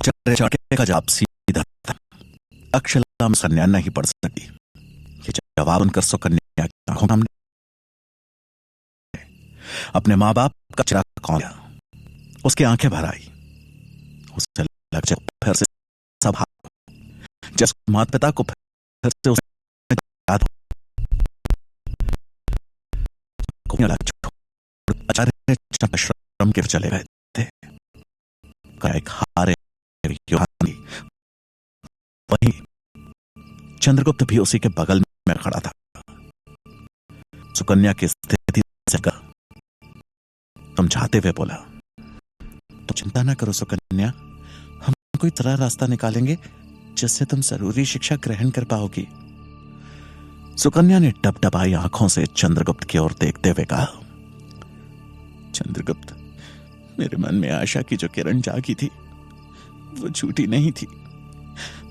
आचार्य चाणक्य का जवाब सीधा था। तक्षशिला में सुकन्या नहीं पढ़ सकती। ये जवाब सुनकर सुकन्या की आंखों सामने अपने माँ बाप का चेहरा कौन गया। उसकी आंखें भर आई। उसे लग फिर से सब जस माता पिता को फिर से उसने याद आचार्य आश्रम के चले गए थे। एक हारे वहीं चंद्रगुप्त भी उसी के बगल में खड़ा था। सुकन्या की स्थिति से समझाते हुए बोला, तो चिंता ना करो सुकन्या, हम कोई तरह रास्ता निकालेंगे जिससे तुम जरूरी शिक्षा ग्रहण कर पाओगी। सुकन्या ने डबडबाई आंखों से चंद्रगुप्त की ओर देखते हुए कहा, चंद्रगुप्त, मेरे मन में आशा की जो किरण जागी थी वो झूठी नहीं थी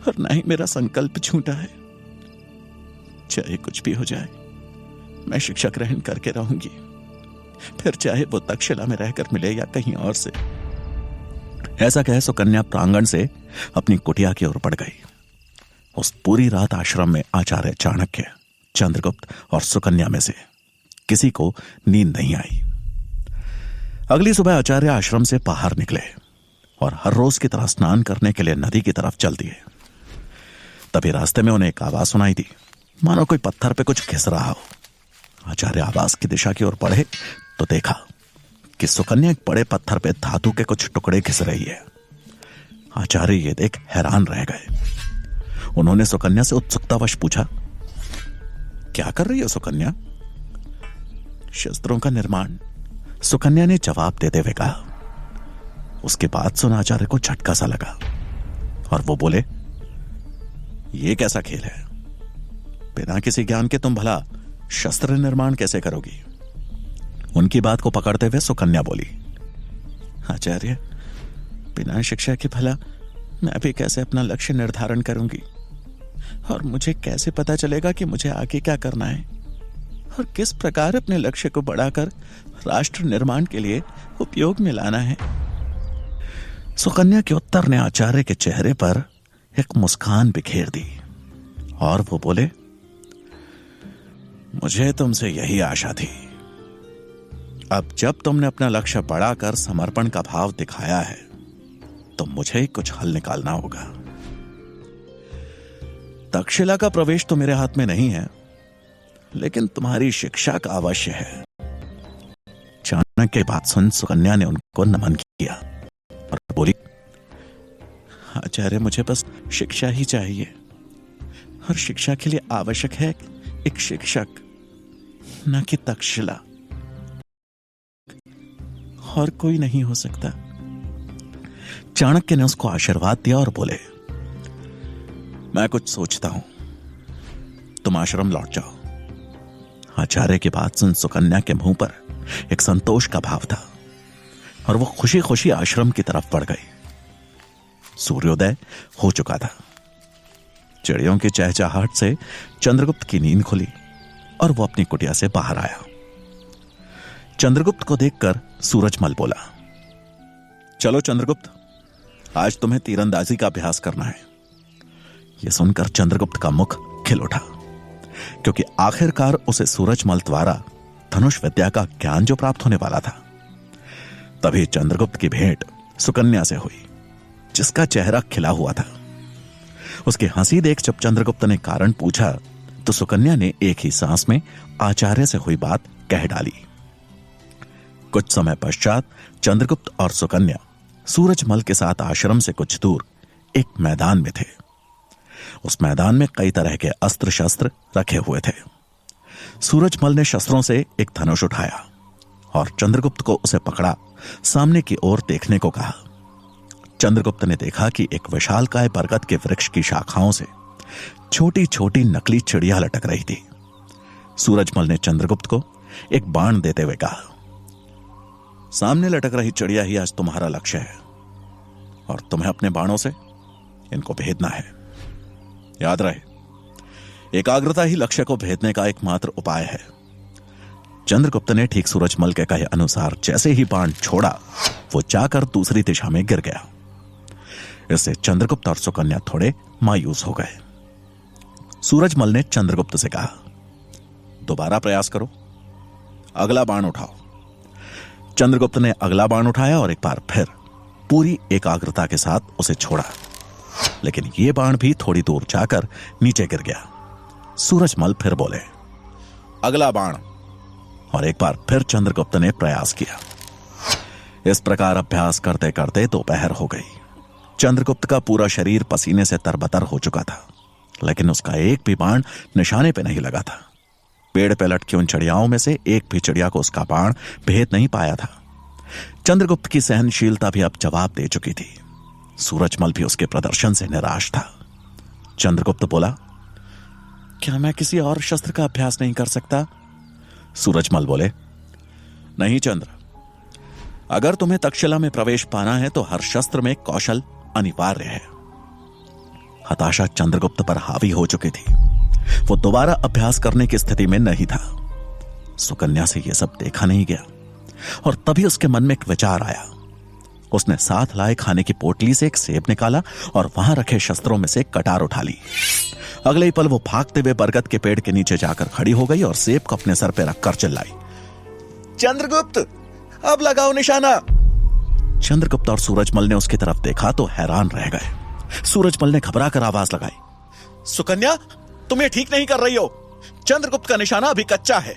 और ना ही मेरा संकल्प झूठा है। चाहे कुछ भी हो जाए मैं शिक्षा ग्रहण करके रहूंगी, फिर चाहे वो तक्षशिला में रहकर मिले या कहीं और से। ऐसा कह सुकन्या प्रांगण से अपनी कुटिया की ओर बढ़ गई। उस पूरी रात आश्रम में आचार्य चाणक्य, चंद्रगुप्त और सुकन्या में से किसी को नींद नहीं आई। अगली सुबह आचार्य आश्रम से बाहर निकले और हर रोज की तरह स्नान करने के लिए नदी की तरफ चल दिए। तभी रास्ते में उन्हें एक आवाज सुनाई दी, मानो कोई पत्थर पे कुछ घिस रहा हो। आचार्य आवाज की दिशा की ओर बढ़े तो देखा कि सुकन्या एक बड़े पत्थर पे धातु के कुछ टुकड़े घिस रही है। आचार्य ये देख हैरान रह गए। उन्होंने सुकन्या से उत्सुकतावश पूछा, क्या कर रही हो सुकन्या? शस्त्रों का निर्माण, सुकन्या ने जवाब देते हुए कहा। उसके बाद सुन आचार्य को झटका सा लगा और वो बोले, ये कैसा खेल है? बिना किसी ज्ञान के तुम भला शस्त्र निर्माण कैसे करोगी? उनकी बात को पकड़ते हुए सुकन्या बोली, आचार्य, बिना शिक्षा के भला मैं भी कैसे अपना लक्ष्य निर्धारण करूंगी? और मुझे कैसे पता चलेगा कि मुझे आगे क्या करना है और किस प्रकार अपने लक्ष्य को बढ़ाकर राष्ट्र निर्माण के लिए उपयोग में लाना है? सुकन्या के उत्तर ने आचार्य के चेहरे पर एक मुस्कान बिखेर दी और वो बोले, मुझे तुमसे यही आशा थी। अब जब तुमने अपना लक्ष्य बढ़ाकर समर्पण का भाव दिखाया है तो मुझे ही कुछ हल निकालना होगा। तक्षशिला का प्रवेश तो मेरे हाथ में नहीं है, लेकिन तुम्हारी शिक्षा का अवश्य है। चाणक्य की बात सुन सुकन्या ने उनको नमन किया और बोली, आचार्य, मुझे बस शिक्षा ही चाहिए और शिक्षा के लिए आवश्यक है एक शिक्षक, न कि तक्षशिला। और कोई नहीं हो सकता। चाणक्य ने उसको आशीर्वाद दिया और बोले, मैं कुछ सोचता हूं, तुम आश्रम लौट जाओ। आचार्य की बात सुन सुकन्या के मुंह पर एक संतोष का भाव था और वो खुशी खुशी आश्रम की तरफ बढ़ गई। सूर्योदय हो चुका था। चिड़ियों की चहचहाहट से चंद्रगुप्त की नींद खुली और वो अपनी कुटिया से बाहर आया। चंद्रगुप्त को देखकर सूरजमल बोला, चलो चंद्रगुप्त, आज तुम्हें तीरंदाजी का अभ्यास करना है। यह सुनकर चंद्रगुप्त का मुख खिल उठा, क्योंकि आखिरकार उसे सूरजमल द्वारा धनुष विद्या का ज्ञान जो प्राप्त होने वाला था। तभी चंद्रगुप्त की भेंट सुकन्या से हुई, जिसका चेहरा खिला हुआ था। उसकी हंसी देख जब चंद्रगुप्त ने कारण पूछा तो सुकन्या ने एक ही सांस में आचार्य से हुई बात कह डाली। कुछ समय पश्चात चंद्रगुप्त और सुकन्या सूरजमल के साथ आश्रम से कुछ दूर एक मैदान में थे। उस मैदान में कई तरह के अस्त्र शस्त्र रखे हुए थे। सूरजमल ने शस्त्रों से एक धनुष उठाया और चंद्रगुप्त को उसे पकड़ा सामने की ओर देखने को कहा। चंद्रगुप्त ने देखा कि एक विशालकाय बरगद के वृक्ष की शाखाओं से छोटी छोटी नकली चिड़िया लटक रही थी। सूरजमल ने चंद्रगुप्त को एक बाण देते हुए कहा, सामने लटक रही चिड़िया ही आज तुम्हारा लक्ष्य है और तुम्हें अपने बाणों से इनको भेदना है। याद रहे, एकाग्रता ही लक्ष्य को भेदने का एकमात्र उपाय है। चंद्रगुप्त ने ठीक सूरजमल के कहे अनुसार जैसे ही बाण छोड़ा, वो जाकर दूसरी दिशा में गिर गया। इससे चंद्रगुप्त और सुकन्या थोड़े मायूस हो गए। सूरजमल ने चंद्रगुप्त से कहा, दोबारा प्रयास करो, अगला बाण उठाओ। चंद्रगुप्त ने अगला बाण उठाया और एक बार फिर पूरी एकाग्रता के साथ उसे छोड़ा, लेकिन यह बाण भी थोड़ी दूर जाकर नीचे गिर गया। सूरजमल फिर बोले, अगला बाण, और एक बार फिर चंद्रगुप्त ने प्रयास किया। इस प्रकार अभ्यास करते करते दोपहर हो गई। चंद्रगुप्त का पूरा शरीर पसीने से तरबतर हो चुका था, लेकिन उसका एक भी बाण निशाने पे नहीं लगा था। पेड़ पे लटकी उन चिड़ियाओं में से एक भी चिड़िया को उसका बाण भेद नहीं पाया था। चंद्रगुप्त की सहनशीलता भी अब जवाब दे चुकी थी। सूरजमल भी उसके प्रदर्शन से निराश था। चंद्रगुप्त बोला, क्या मैं किसी और शस्त्र का अभ्यास नहीं कर सकता? सूरजमल बोले, नहीं चंद्र, अगर तुम्हें तक्षशिला में प्रवेश पाना है तो हर शस्त्र में कौशल अनिवार्य है। हताशा चंद्रगुप्त पर हावी हो चुकी थी। वो दोबारा अभ्यास करने की स्थिति में नहीं था। सुकन्या से यह सब देखा नहीं गया, और तभी उसके मन में एक विचार आया। उसने साथ लाए खाने की पोटली से एक सेब निकाला और वहां रखे शस्त्रों में से कटार उठा ली। अगले ही पल वो भागते हुए बरगद के पेड़ के नीचे जाकर खड़ी हो गई और सेब को अपने सर पर रखकर चिल्लाई, चंद्रगुप्त, अब लगाओ निशाना। चंद्रगुप्त और सूरजमल ने उसकी तरफ देखा तो हैरान रह गए। सूरजमल ने घबरा कर आवाज लगाई, सुकन्या, तुम ये ठीक नहीं कर रही हो। चंद्रगुप्त का निशाना अभी कच्चा है।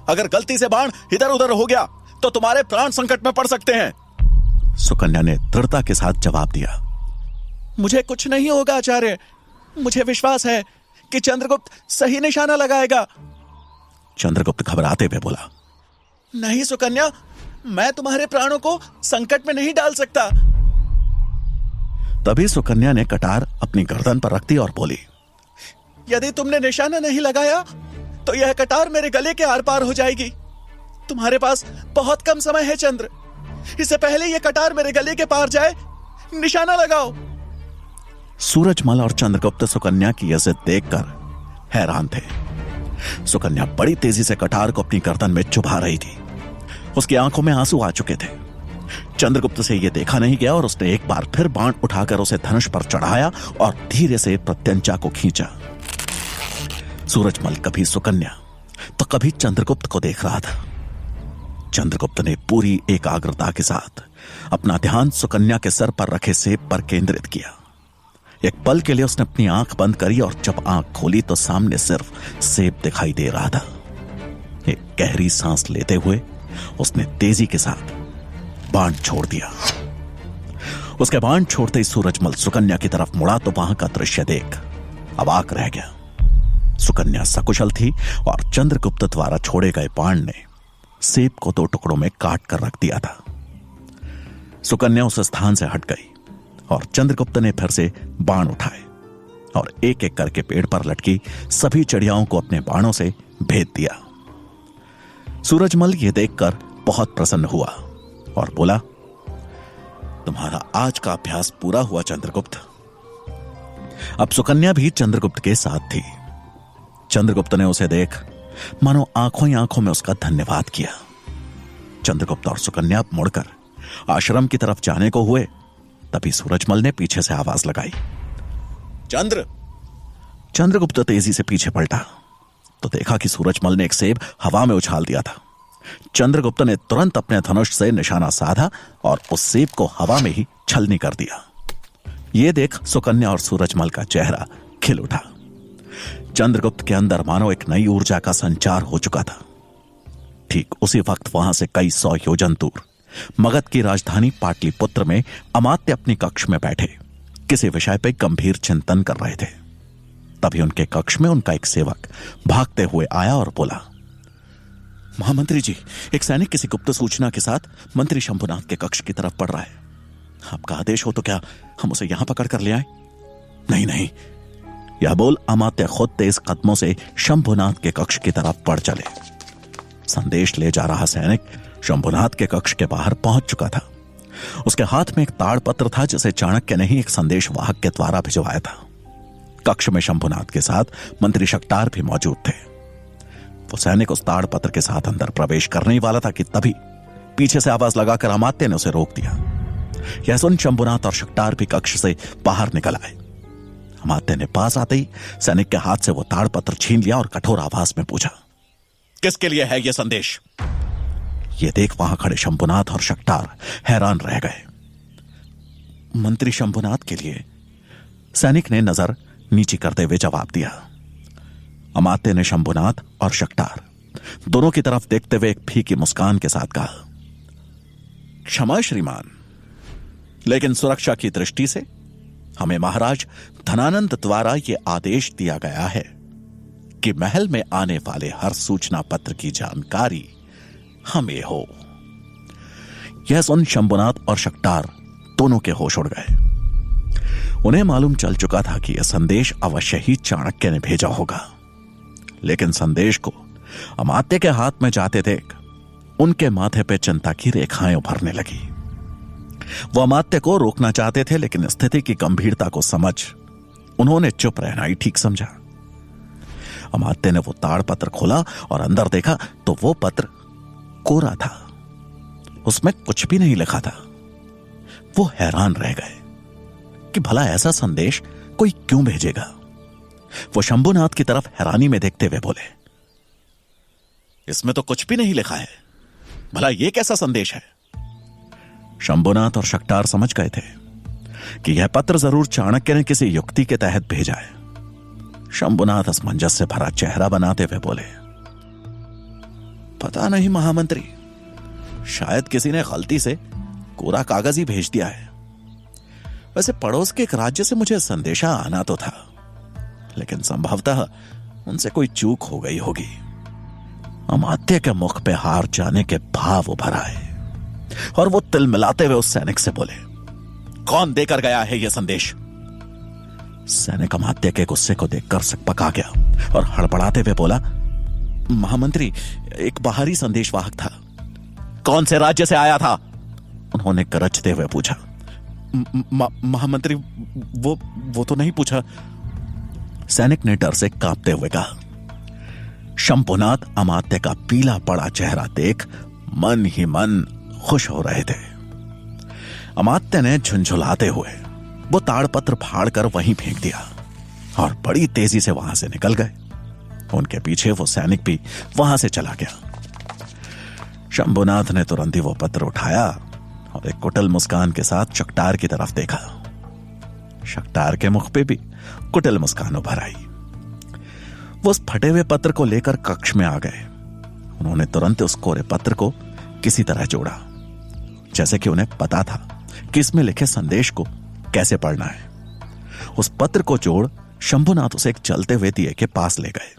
अगर गलती से बाण इधर उधर हो गया तो तुम्हारे प्राण संकट में पड़ सकते हैं। सुकन्या ने दृढ़ता के साथ जवाब दिया, मुझे कुछ नहीं होगा आचार्य, मुझे विश्वास है कि चंद्रगुप्त सही निशाना लगाएगा। चंद्रगुप्त घबराते हुए बोला, नहीं सुकन्या, मैं तुम्हारे प्राणों को संकट में नहीं डाल सकता। तभी सुकन्या ने कटार अपनी गर्दन पर रख दी और बोली, यदि तुमने निशाना नहीं लगाया तो यह कटार मेरे गले के आर पार हो जाएगी। तुम्हारे पास बहुत कम समय है चंद्र, इससे पहले यह कटार मेरे गले के पार जाए, निशाना लगाओ। सूरजमल और चंद्रगुप्त सुकन्या की यह जिद देखकर हैरान थे। सुकन्या बड़ी तेजी से कटार को अपनी गर्दन में चुभा रही थी। उसकी आंखों में आंसू आ चुके थे। चंद्रगुप्त से यह देखा नहीं गया और उसने एक बार फिर बाण उठाकर उसे धनुष पर चढ़ाया और धीरे से प्रत्यंचा को खींचा। सूरजमल कभी सुकन्या तो कभी चंद्रगुप्त को देख रहा था। चंद्रगुप्त ने पूरी एकाग्रता के साथ अपना ध्यान सुकन्या के सर पर रखे सेब पर केंद्रित किया। एक पल के लिए उसने अपनी आंख बंद करी और जब आंख खोली तो सामने सिर्फ सेब दिखाई दे रहा था। एक गहरी सांस लेते हुए उसने तेजी के साथ बाण छोड़ दिया। उसके बाण छोड़ते ही सूरजमल सुकन्या की तरफ मुड़ा तो वहां का दृश्य देख अवाक रह गया। सुकन्या सकुशल थी और चंद्रगुप्त द्वारा छोड़े गए बाण ने सेब को 2 टुकड़ों में काट कर रख दिया था। सुकन्या उस स्थान से हट गई और चंद्रगुप्त ने फिर से बाण उठाए और एक एक करके पेड़ पर लटकी सभी चिड़ियाओं को अपने बाणों से भेद दिया। सूरजमल यह देखकर बहुत प्रसन्न हुआ और बोला, तुम्हारा आज का अभ्यास पूरा हुआ चंद्रगुप्त। अब सुकन्या भी चंद्रगुप्त के साथ थी। चंद्रगुप्त ने उसे देख मानो आंखों ही आंखों में उसका धन्यवाद किया। चंद्रगुप्त और सुकन्या मुड़कर आश्रम की तरफ जाने को हुए, तभी सूरजमल ने पीछे से आवाज लगाई, चंद्रगुप्त तेजी से पीछे पलटा तो देखा कि सूरजमल ने एक सेब हवा में उछाल दिया था। चंद्रगुप्त ने तुरंत अपने धनुष से निशाना साधा और उस सेब को हवा में ही छलनी कर दिया। यह देख सुकन्या और सूरजमल का चेहरा खिल उठा। चंद्रगुप्त के अंदर मानो एक नई ऊर्जा का संचार हो चुका था। ठीक उसी वक्त वहां से कई 100 योजन दूर मगध की राजधानी पाटलिपुत्र में अमात्य अपनी कक्ष में बैठे किसी विषय पर गंभीर चिंतन कर रहे थे। तभी उनके कक्ष में उनका एक सेवक भागते हुए आया और बोला, महामंत्री जी, एक सैनिक किसी गुप्त सूचना के साथ मंत्री शंभुनाथ के कक्ष की तरफ बढ़ रहा है। आपका आदेश हो तो क्या हम उसे यहां पकड़ कर ले आए? नहीं नहीं, यह बोल अमात्य खुद तेज कदमों से शंभुनाथ के कक्ष की तरफ बढ़ चले। संदेश ले जा रहा सैनिक शंभुनाथ के कक्ष के बाहर पहुंच चुका था। उसके हाथ में एक ताड़पत्र था जिसे चाणक्य ने ही एक संदेश वाहक के द्वारा भिजवाया था। कक्ष में शंभुनाथ के साथ मंत्री शक्टार भी मौजूद थे। वो सैनिक उस ताड़पत्र के साथ अंदर प्रवेश करने ही वाला था कि तभी पीछे से आवाज लगाकर अमात्य ने उसे रोक दिया। यह सुन शंभुनाथ और शक्टार भी कक्ष से बाहर निकल आए। अमात्य ने पास आते ही सैनिक के हाथ से वो ताड़पत्र छीन लिया और कठोर आवाज में पूछा, किसके लिए है यह संदेश? ये देख वहां खड़े शंभुनाथ और शक्टार हैरान रह गए। मंत्री शंभुनाथ के लिए, सैनिक ने नजर नीची करते हुए जवाब दिया। अमात्य ने शंभुनाथ और शक्टार दोनों की तरफ देखते हुए एक फीकी मुस्कान के साथ कहा, क्षमा श्रीमान, लेकिन सुरक्षा की दृष्टि से हमें महाराज धनानंद द्वारा यह आदेश दिया गया है कि महल में आने वाले हर सूचना पत्र की जानकारी हमें हो। यह सुन शंभुनाथ और शक्टार दोनों के होश उड़ गए। उन्हें मालूम चल चुका था कि यह संदेश अवश्य ही चाणक्य ने भेजा होगा, लेकिन संदेश को अमात्य के हाथ में जाते देख उनके माथे पे चिंता की रेखाएं उभरने लगी। वो अमात्य को रोकना चाहते थे, लेकिन स्थिति की गंभीरता को समझ उन्होंने चुप रहना ही ठीक समझा। अमात्य ने वो ताड़पत्र खोला और अंदर देखा तो वो पत्र कोरा था, उसमें कुछ भी नहीं लिखा था। वो हैरान रह गए कि भला ऐसा संदेश कोई क्यों भेजेगा। वो शंभुनाथ की तरफ हैरानी में देखते हुए बोले, इसमें तो कुछ भी नहीं लिखा है, भला यह कैसा संदेश है? शंभुनाथ और शक्टार समझ गए थे कि यह पत्र जरूर चाणक्य ने किसी युक्ति के तहत भेजा है। शंभुनाथ असमंजस से भरा चेहरा बनाते हुए बोले, पता नहीं महामंत्री, शायद किसी ने गलती से कोरा कागज ही भेज दिया है। वैसे पड़ोस के एक राज्य से मुझे संदेशा आना तो था, लेकिन संभवतः उनसे कोई चूक हो गई होगी। अमात्य के मुख पे हार जाने के भाव उभर आए और वो तिल मिलाते हुए उस सैनिक से बोले, कौन देकर गया है यह संदेश? सैनिक अमात्य के गुस्से को देखकर सकपका गया और हड़बड़ाते हुए बोला, महामंत्री, एक बाहरी संदेशवाहक था। कौन से राज्य से आया था? उन्होंने गरजते हुए पूछा। महामंत्री, वो तो नहीं पूछा। सैनिक ने डर से कांपते हुए कहा। शंभुनाथ अमात्य का पीला पड़ा चेहरा देख मन ही मन खुश हो रहे थे। अमात्य ने झुंझुलाते हुए वो ताड़पत्र फाड़कर वहीं फेंक दिया और बड़ी तेजी से वहां से निकल गए। उनके पीछे वो सैनिक भी वहां से चला गया। शंभुनाथ ने तुरंत ही वो पत्र उठाया और एक कुटिल मुस्कान के साथ शक्टार की तरफ देखा। शक्टार के मुख पे भी कुटिल मुस्कान उभर आई। वो उस फटे हुए पत्र को लेकर कक्ष में आ गए। उन्होंने तुरंत उस कोरे पत्र को किसी तरह जोड़ा, जैसे कि उन्हें पता था कि इसमें लिखे संदेश को कैसे पढ़ना है। उस पत्र को जोड़ शंभुनाथ उसे एक जलते हुए दिए के पास ले गए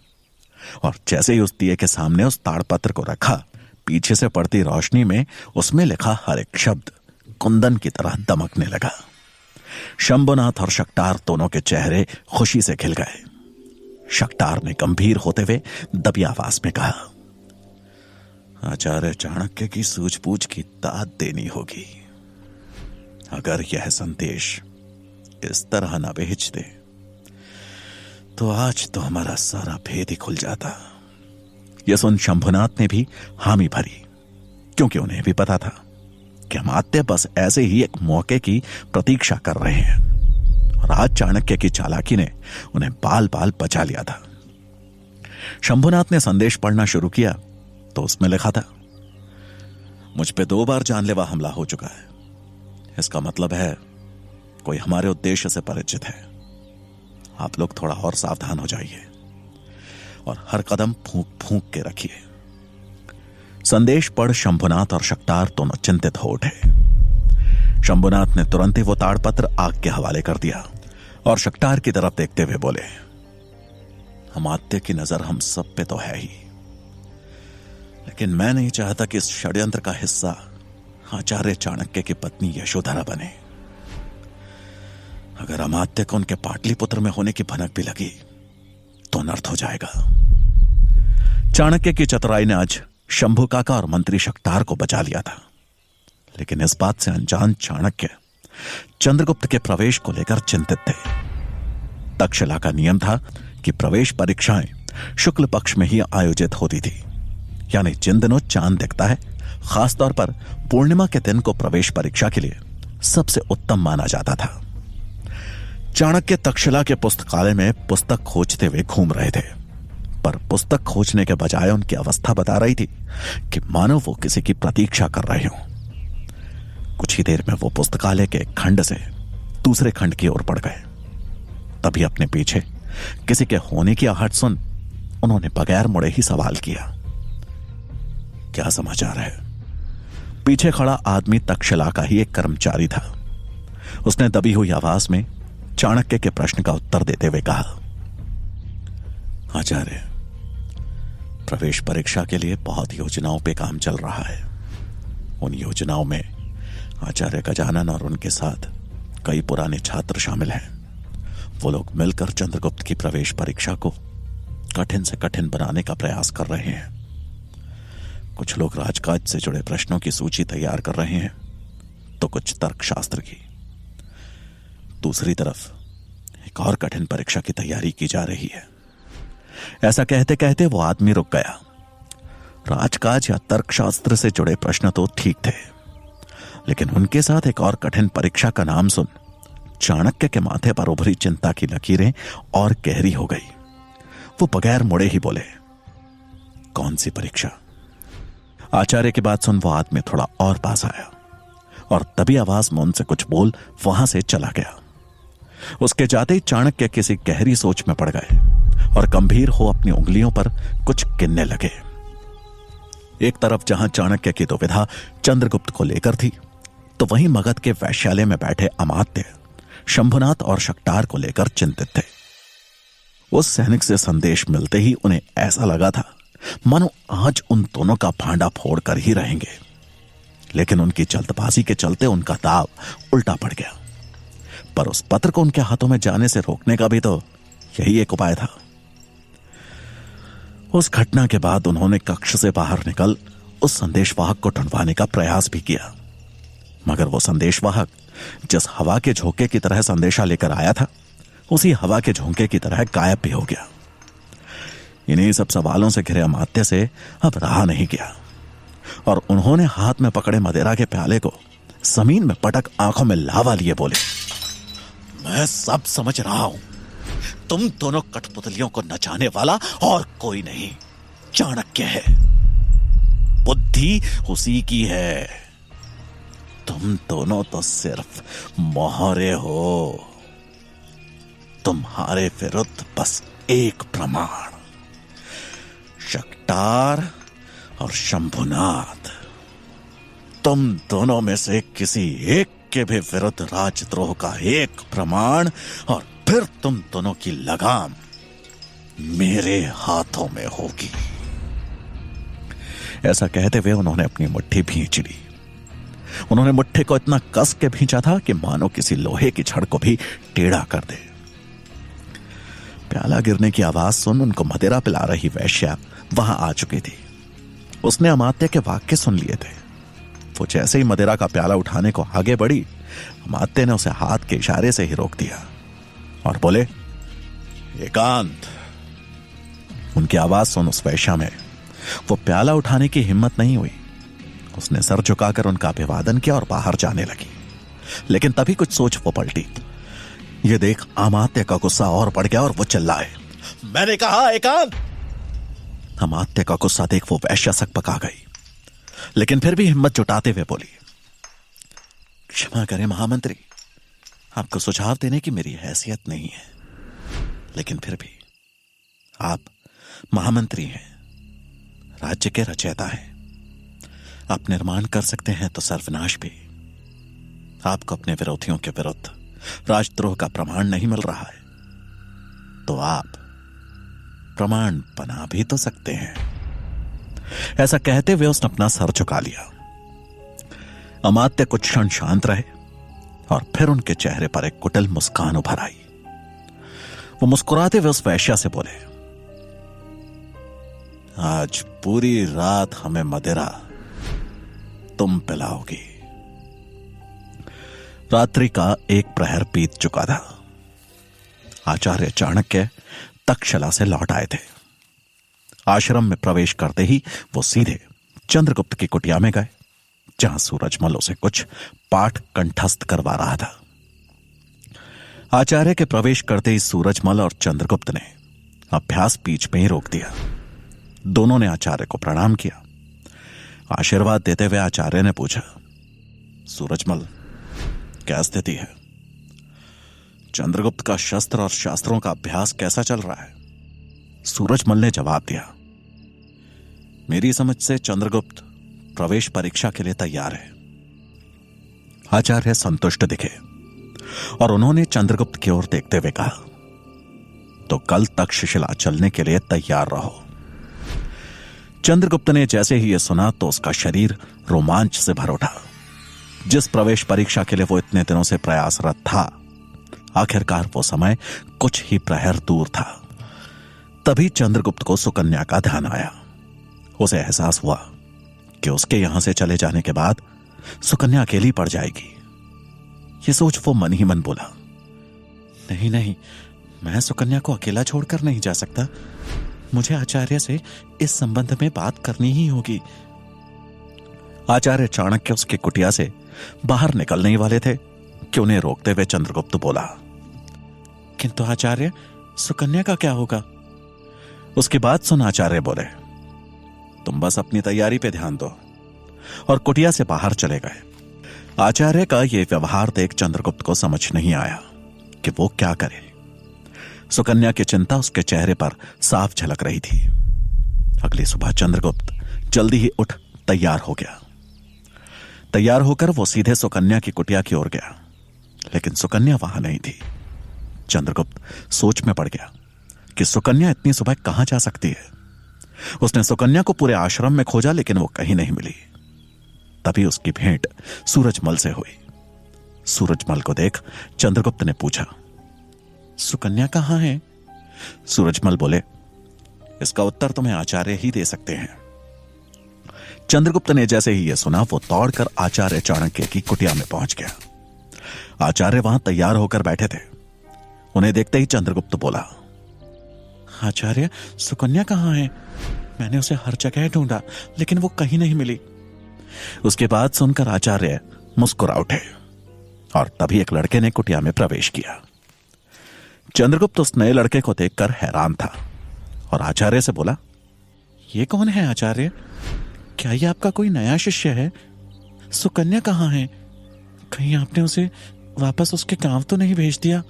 और जैसे ही उस दिए के सामने उस ताड़पत्र को रखा, पीछे से पड़ती रोशनी में उसमें लिखा हर एक शब्द कुंदन की तरह दमकने लगा। शंभुनाथ और शक्टार दोनों के चेहरे खुशी से खिल गए। शक्टार ने गंभीर होते हुए दबी आवाज में कहा, आचार्य चाणक्य की सूझबूझ की दाद देनी होगी। अगर यह संदेश इस तरह न भेज दे तो आज तो हमारा सारा भेद ही खुल जाता। यह सुन शंभुनाथ ने भी हामी भरी, क्योंकि उन्हें भी पता था कि अमात्य बस ऐसे ही एक मौके की प्रतीक्षा कर रहे हैं और आज चाणक्य की चालाकी ने उन्हें बाल बाल बचा लिया था। शंभुनाथ ने संदेश पढ़ना शुरू किया तो उसमें लिखा था, मुझ पे 2 बार जानलेवा हमला हो चुका है। इसका मतलब है कोई हमारे उद्देश्य से परिचित है। आप लोग थोड़ा और सावधान हो जाइए और हर कदम फूंक फूंक के रखिए। संदेश पढ़ शंभुनाथ और शक्टार दोनों चिंतित हो उठे। शंभुनाथ ने तुरंत ही वो ताड़पत्र आग के हवाले कर दिया और शक्टार की तरफ देखते हुए बोले, अमात्य की नजर हम सब पे तो है ही, लेकिन मैं नहीं चाहता कि इस षड्यंत्र का हिस्सा आचार्य चाणक्य की पत्नी यशोधरा बने। अगर अमात्य को उनके पाटलिपुत्र में होने की भनक भी लगी तो अनर्थ हो जाएगा। चाणक्य की चतुराई ने आज शंभु काका और मंत्री शक्टार को बचा लिया था, लेकिन इस बात से अनजान चाणक्य चंद्रगुप्त के प्रवेश को लेकर चिंतित थे। तक्षशिला का नियम था कि प्रवेश परीक्षाएं शुक्ल पक्ष में ही आयोजित होती थी, यानी जिन दिनों चांद दिखता है, खासतौर पर पूर्णिमा के दिन को प्रवेश परीक्षा के लिए सबसे उत्तम माना जाता था। चाणक्य तक्षशिला के पुस्तकालय में पुस्तक खोजते हुए घूम रहे थे, पर पुस्तक खोजने के बजाय उनकी अवस्था बता रही थी कि मानो वो किसी की प्रतीक्षा कर रहे हों। कुछ ही देर में वो पुस्तकालय के एक खंड से दूसरे खंड की ओर बढ़ गए। तभी अपने पीछे किसी के होने की आहट सुन उन्होंने बगैर मुड़े ही सवाल किया, क्या समाचार है? पीछे खड़ा आदमी तक्षशिला का ही एक कर्मचारी था। उसने दबी हुई आवाज में चाणक्य के प्रश्न का उत्तर देते हुए कहा, आचार्य, प्रवेश परीक्षा के लिए बहुत योजनाओं पे काम चल रहा है। उन योजनाओं में आचार्य गजानन और उनके साथ कई पुराने छात्र शामिल हैं। वो लोग मिलकर चंद्रगुप्त की प्रवेश परीक्षा को कठिन से कठिन बनाने का प्रयास कर रहे हैं। कुछ लोग राजकाज से जुड़े प्रश्नों की सूची तैयार कर रहे हैं, तो कुछ तर्कशास्त्र की। दूसरी तरफ एक और कठिन परीक्षा की तैयारी की जा रही है। ऐसा कहते कहते वो आदमी रुक गया। राजकाज या तर्कशास्त्र से जुड़े प्रश्न तो ठीक थे, लेकिन उनके साथ एक और कठिन परीक्षा का नाम सुन चाणक्य के माथे पर उभरी चिंता की लकीरें और गहरी हो गई। वो बगैर मुड़े ही बोले, कौन सी परीक्षा? आचार्य की बात सुन वो आदमी थोड़ा और पास आया और तभी आवाज में उनसे कुछ बोल वहां से चला गया। उसके जाते ही चाणक्य किसी गहरी सोच में पड़ गए और गंभीर हो अपनी उंगलियों पर कुछ गिनने लगे। एक तरफ जहां चाणक्य की दुविधा चंद्रगुप्त को लेकर थी, तो वहीं मगध के वैश्यालय में बैठे अमात्य शंभुनाथ और शक्टार को लेकर चिंतित थे। उस सैनिक से संदेश मिलते ही उन्हें ऐसा लगा था मानो आज उन दोनों का भांडा फोड़ कर ही रहेंगे, लेकिन उनकी जल्दबाजी के चलते उनका दाव उल्टा पड़ गया। पर उस पत्र को उनके हाथों में जाने से रोकने का भी तो यही एक उपाय था। उस घटना के बाद उन्होंने कक्ष से बाहर निकल उस संदेशवाहक को ढूंढवाने का प्रयास भी किया, मगर वो संदेशवाहक जिस हवा के झोंके की तरह संदेशा लेकर आया था, उसी हवा के झोंके की तरह गायब भी हो गया। इन्हीं सब सवालों से घिरे अमात्य से अब रहा नहीं गया और उन्होंने हाथ में पकड़े मदिरा के प्याले को जमीन में पटक आंखों में लावा लिए बोले, मैं सब समझ रहा हूं। तुम दोनों कठपुतलियों को नचाने वाला और कोई नहीं चाणक्य है। बुद्धि उसी की है। तुम दोनों तो सिर्फ मोहरे हो। तुम्हारे विरुद्ध बस एक प्रमाण, शक्टार और शंभुनाथ। तुम दोनों में से किसी एक के भी विरुद्ध राजद्रोह का एक प्रमाण और फिर तुम दोनों की लगाम मेरे हाथों में होगी। ऐसा कहते हुए उन्होंने अपनी मुट्ठी भींच ली। उन्होंने मुट्ठी को इतना कस के भींचा था कि मानो किसी लोहे की छड़ को भी टेढ़ा कर दे। प्याला गिरने की आवाज सुन उनको मदिरा पिला रही वैश्या वहां आ चुकी थी। उसने अमात्य के वाक्य सुन लिए थे। वो जैसे ही मदिरा का प्याला उठाने को आगे बढ़ी, अमात्य ने उसे हाथ के इशारे से ही रोक दिया और बोले, एकांत। उनकी आवाज सुन उस वैश्या में वो प्याला उठाने की हिम्मत नहीं हुई। उसने सर झुकाकर उनका अभिवादन किया और बाहर जाने लगी, लेकिन तभी कुछ सोच वो पलटी। ये देख अमात्य का गुस्सा और बढ़ गया और वो चिल्लाए, मैंने कहा एकांत। अमात्य का गुस्सा देख वो वैश्या सकपका गई, लेकिन फिर भी हिम्मत जुटाते हुए बोली, क्षमा करें महामंत्री, आपको सुझाव देने की मेरी हैसियत नहीं है, लेकिन फिर भी आप महामंत्री हैं, राज्य के रचयिता हैं। आप निर्माण कर सकते हैं तो सर्वनाश भी। आपको अपने विरोधियों के विरुद्ध राजद्रोह का प्रमाण नहीं मिल रहा है, तो आप प्रमाण बना भी तो सकते हैं। ऐसा कहते हुए उसने अपना सर झुका लिया। अमात्य कुछ क्षण शांत रहे और फिर उनके चेहरे पर एक कुटिल मुस्कान उभर आई। वो मुस्कुराते हुए उस वैश्या से बोले, आज पूरी रात हमें मदिरा तुम पिलाओगी। रात्रि का एक प्रहर बीत चुका था। आचार्य चाणक्य तक्षशिला से लौट आए थे। आश्रम में प्रवेश करते ही वो सीधे चंद्रगुप्त की कुटिया में गए, जहां सूरजमल उसे कुछ पाठ कंठस्थ करवा रहा था। आचार्य के प्रवेश करते ही सूरजमल और चंद्रगुप्त ने अभ्यास बीच में ही रोक दिया। दोनों ने आचार्य को प्रणाम किया। आशीर्वाद देते हुए आचार्य ने पूछा, सूरजमल, क्या स्थिति है? चंद्रगुप्त का शस्त्र और शास्त्रों का अभ्यास कैसा चल रहा है? सूरजमल ने जवाब दिया, मेरी समझ से चंद्रगुप्त प्रवेश परीक्षा के लिए तैयार है। आचार्य संतुष्ट दिखे और उन्होंने चंद्रगुप्त की ओर देखते हुए कहा, तो कल तक्षशिला चलने के लिए तैयार रहो। चंद्रगुप्त ने जैसे ही यह सुना तो उसका शरीर रोमांच से भर उठा। जिस प्रवेश परीक्षा के लिए वो इतने दिनों से प्रयासरत था, आखिरकार वो समय कुछ ही प्रहर दूर था। तभी चंद्रगुप्त को सुकन्या का ध्यान आया। उसे एहसास हुआ कि उसके यहां से चले जाने के बाद सुकन्या अकेली पड़ जाएगी। ये सोच वो मन ही मन बोला, नहीं नहीं, मैं सुकन्या को अकेला छोड़कर नहीं जा सकता। मुझे आचार्य से इस संबंध में बात करनी ही होगी। आचार्य चाणक्य उसकी कुटिया से बाहर निकलने ही वाले थे कि उन्हें रोकते हुए चंद्रगुप्त बोला, किंतु आचार्य, सुकन्या का क्या होगा? उसकी बात सुन आचार्य बोले, तुम बस अपनी तैयारी पे ध्यान दो, और कुटिया से बाहर चले गए। आचार्य का यह व्यवहार देख चंद्रगुप्त को समझ नहीं आया कि वो क्या करे। सुकन्या की चिंता उसके चेहरे पर साफ झलक रही थी। अगली सुबह चंद्रगुप्त जल्दी ही उठ तैयार हो गया। तैयार होकर वो सीधे सुकन्या की कुटिया की ओर गया, लेकिन सुकन्या वहां नहीं थी। चंद्रगुप्त सोच में पड़ गया कि सुकन्या इतनी सुबह कहां जा सकती है। उसने सुकन्या को पूरे आश्रम में खोजा, लेकिन वो कहीं नहीं मिली। तभी उसकी भेंट सूरजमल से हुई। सूरजमल को देख चंद्रगुप्त ने पूछा, सुकन्या कहां है? सूरजमल बोले, इसका उत्तर तुम्हें आचार्य ही दे सकते हैं। चंद्रगुप्त ने जैसे ही यह सुना, वो दौड़कर आचार्य चाणक्य की कुटिया में पहुंच गया। आचार्य वहां तैयार होकर बैठे थे। उन्हें देखते ही चंद्रगुप्त बोला, आचार्य, सुकन्या कहां है? मैंने उसे हर जगह ढूंढा, लेकिन वो कहीं नहीं मिली। उसके बाद सुनकर आचार्य मुस्कुरा उठे और तभी एक लड़के ने कुटिया में प्रवेश किया। चंद्रगुप्त उस नए लड़के को देखकर हैरान था और आचार्य से बोला, ये कौन है आचार्य? क्या ये आपका कोई नया शिष्य है? सुकन्या कहां है? कहीं आपने उसे वापस उसके गांव तो नहीं भेज दिया?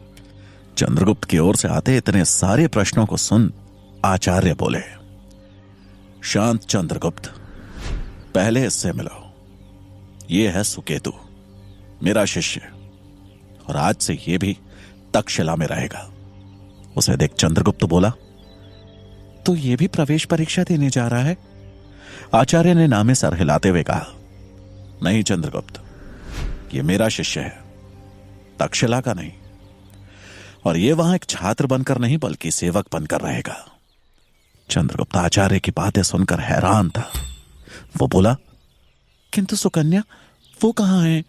चंद्रगुप्त की ओर से आते इतने सारे प्रश्नों को सुन आचार्य बोले, शांत चंद्रगुप्त, पहले इससे मिलो। ये है सुकेतु, मेरा शिष्य, और आज से ये भी तक्षशिला में रहेगा। उसे देख चंद्रगुप्त बोला, तो ये भी प्रवेश परीक्षा देने जा रहा है? आचार्य ने नामे सर हिलाते हुए कहा, नहीं चंद्रगुप्त, ये मेरा शिष्य है, तक्षशिला का नहीं। और ये वहां एक छात्र बनकर नहीं बल्कि सेवक बनकर रहेगा। चंद्रगुप्त आचार्य की बातें सुनकर हैरान था। वो बोला, किंतु सुकन्या, वो कहां है?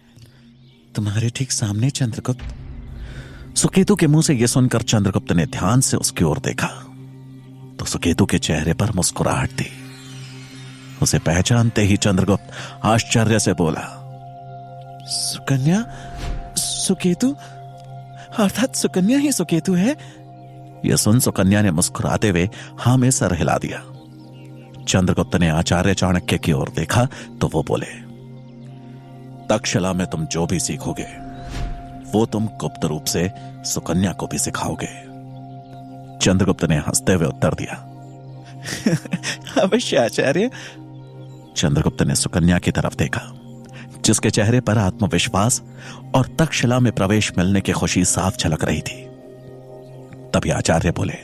तुम्हारे ठीक सामने चंद्रगुप्त। सुकेतु के मुंह से यह सुनकर चंद्रगुप्त ने ध्यान से उसकी ओर देखा तो सुकेतु के चेहरे पर मुस्कुराहट थी। उसे पहचानते ही चंद्रगुप्त आश्चर्य से बोला, सुकन्या? सुकेतु? अर्थात सुकन्या ही सुकेतु है? यह सुन सुकन्या ने मुस्कुराते हुए हां में सर हिला दिया। चंद्रगुप्त ने आचार्य चाणक्य की ओर देखा तो वो बोले, तक्षशिला में तुम जो भी सीखोगे वो तुम गुप्त रूप से सुकन्या को भी सिखाओगे। चंद्रगुप्त ने हंसते हुए उत्तर दिया, अवश्य आचार्य। चंद्रगुप्त ने सुकन्या की तरफ देखा, जिसके चेहरे पर आत्मविश्वास और तक्षशिला में प्रवेश मिलने की खुशी साफ झलक रही थी। तभी आचार्य बोले,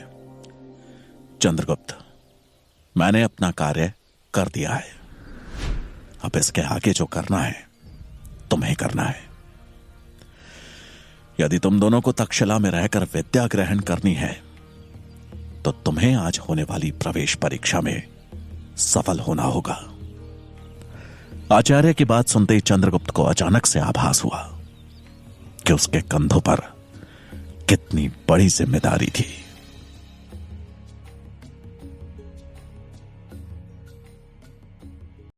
चंद्रगुप्त, मैंने अपना कार्य कर दिया है। अब इसके आगे जो करना है तुम्हें करना है। यदि तुम दोनों को तक्षशिला में रहकर विद्या ग्रहण करनी है तो तुम्हें आज होने वाली प्रवेश परीक्षा में सफल होना होगा। आचार्य की बात सुनते ही चंद्रगुप्त को अचानक से आभास हुआ कि उसके कंधों पर कितनी बड़ी जिम्मेदारी थी।